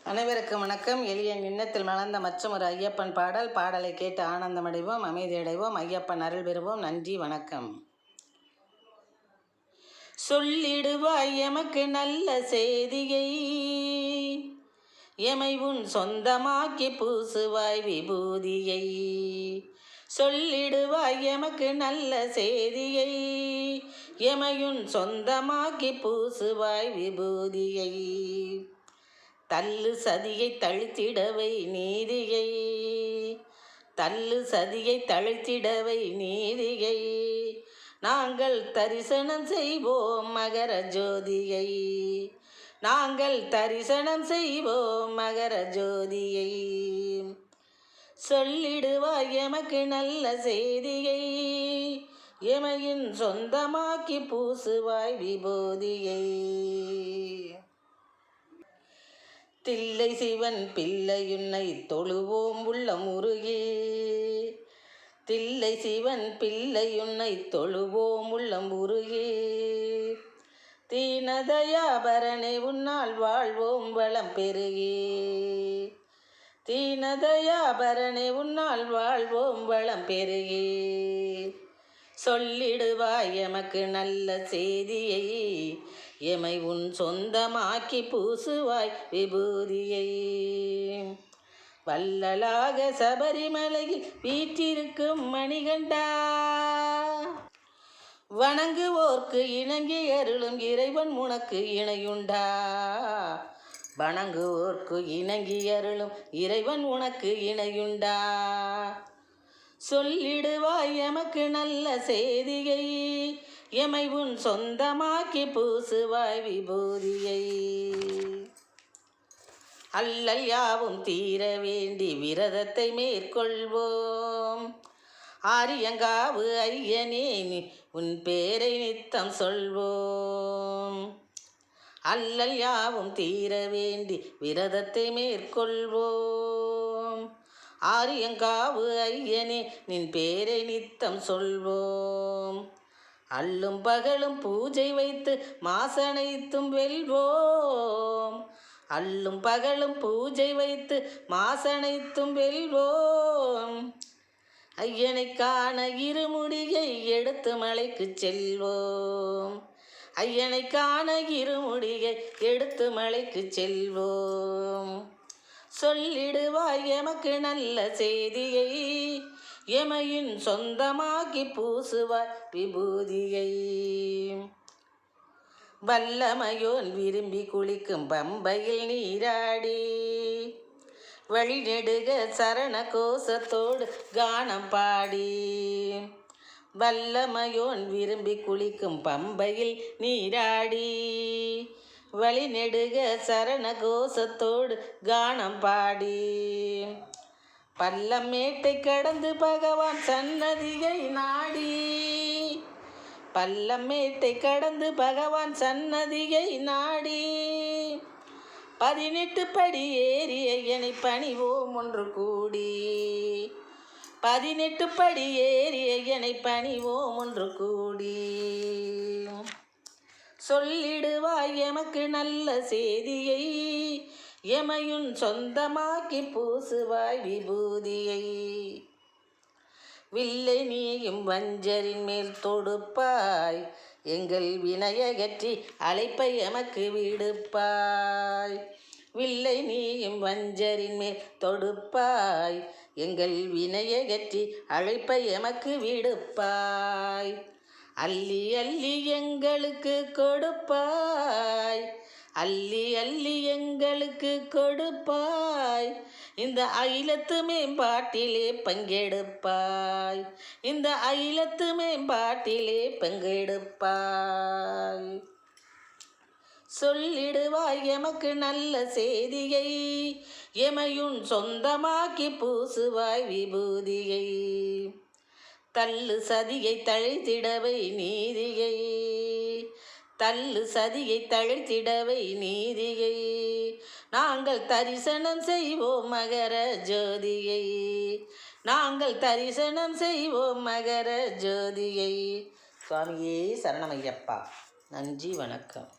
அனைவருக்கும் வணக்கம். எளிய எண்ணத்தில் மலர்ந்த மற்றும் ஒரு ஐயப்பன் பாடலை கேட்டு ஆனந்தமடைவோம், அமைதியடைவோம், ஐயப்பன் அருள் பெறுவோம். நன்றி, வணக்கம். சொல்லிடுவாய் எமக்கு நல்ல செய்தியை, எமை உன் சொந்தமாக்கி பூசுவாய் விபூதியை. சொல்லிடுவாய் எமக்கு நல்ல செய்தியை, எமையுன் சொந்தமாக்கி பூசுவாய் விபூதியை. தள்ளு சதியை தழுத்திடவை நீதியை, தள்ளு சதியை தழுத்திடவை நீதியை. நாங்கள் தரிசனம் செய்வோம் மகர ஜோதியை, நாங்கள் தரிசனம் செய்வோம் மகர ஜோதியை. சொல்லிடுவாய் எமக்கு நல்ல செய்தியை, எமையின் சொந்தமாக்கி பூசுவாய் விபூதியை. தில்லை சிவன் பிள்ளையுன்னை தொழுவோம் உள்ளம் உருகி, தில்லை சிவன் பிள்ளையுன்னை தொழுவோம் உள்ளம் உருகி. தீனதயாபரணே உன்னால் வாழ்வோம் வளம் பெருகி, தீனதயாபரணே உன்னால் வாழ்வோம் வளம் பெருகி. சொல்லிடுவாய் எமக்கு நல்ல செய்தியை, எமை உன் சொந்தமாக்கி பூசுவாய் விபூதியை. வள்ளலாக சபரிமலையில் வீற்றிருக்கும் மணிகண்டா, வணங்குவோர்க்கு இணங்கி அருளும் இறைவன் உனக்கு இணையுண்டா. வணங்குவோர்க்கு இணங்கி அருளும் இறைவன் உனக்கு இணையுண்டா. சொல்லிடுவாய் எமக்கு நல்ல செய்தியை, எமை உன் சொந்தமாக்கி பூசுவாய் விபூதியை. அல்லல் யாவும் தீர வேண்டி விரதத்தை மேற்கொள்வோம், ஆரியங்காவு ஐயனே உன் பேரை நித்தம் சொல்வோம். அல்லல் யாவும் தீர வேண்டி விரதத்தை மேற்கொள்வோம், ஆரியங்காவு ஐயனே நின் பேரை நித்தம் சொல்வோம். அல்லும் பகலும் பூஜை வைத்து மாசனைத்தும் வெல்வோம், அல்லும் பகலும் பூஜை வைத்து மாசனைத்தும் வெல்வோம். ஐயனை காண இருமுடியை எடுத்து மலைக்கு செல்வோம், ஐயனை காண இருமுடியை எடுத்து மலைக்கு செல்வோம். சொல்லிடுவாய் எமக்கு நல்ல செய்தியை, எமையின் சொந்தமாக்கி பூசுவாய் விபூதியை. வல்லமையோன் விரும்பி குளிக்கும் பம்பையில் நீராடி, வழிநெடுக சரண கோஷத்தோடு கானம் பாடி. வல்லமையோன் விரும்பி குளிக்கும் பம்பையில் நீராடி, வழிநெடுக சரண கோஷத்தோடு கானம் பாடி. பள்ளமேட்டை கடந்து பகவான் சன்னதியை நாடி, பள்ளமேட்டை கடந்து பகவான் சன்னதியை நாடி. 18 படி ஏறி ஐயனை பணிவோம் ஒன்று கூடி, 18 படி ஏறி ஐயனை பணிவோம் ஒன்று கூடி. சொல்லிடுவாய் எமக்கு நல்ல செய்தியை, எமையுன் சொந்தமாக்கி பூசுவாய் விபூதியை. வில்லை நீயும் வஞ்சரின் மேல் தொடுப்பாய், எங்கள் வினையகற்றி அழைப்பை எமக்கு விடுப்பாய். வில்லை நீயும் வஞ்சரின் மேல் தொடுப்பாய், எங்கள் வினையகற்றி அழைப்பை எமக்கு விடுப்பாய். அள்ளி அள்ளி எங்களுக்கு கொடுப்பாய், அள்ளி அள்ளி எங்களுக்கு கொடுப்பாய். இந்த அகிலத்து மேம்பாட்டிலே பங்கெடுப்பாய், இந்த அகிலத்து மேம்பாட்டிலே பங்கெடுப்பாய். சொல்லிடுவாய் எமக்கு நல்ல செய்தியை, எமையுன் சொந்தமாக்கி பூசுவாய் விபூதியை. தள்ளு சதியை தழைத்திடவை நீதியை, தள்ளு சதியை தழைத்திடவை நீதியை. நாங்கள் தரிசனம் செய்வோம் மகர ஜோதியை, நாங்கள் தரிசனம் செய்வோம் மகர ஜோதியை. சுவாமியே சரணமையப்பா. நன்றி, வணக்கம்.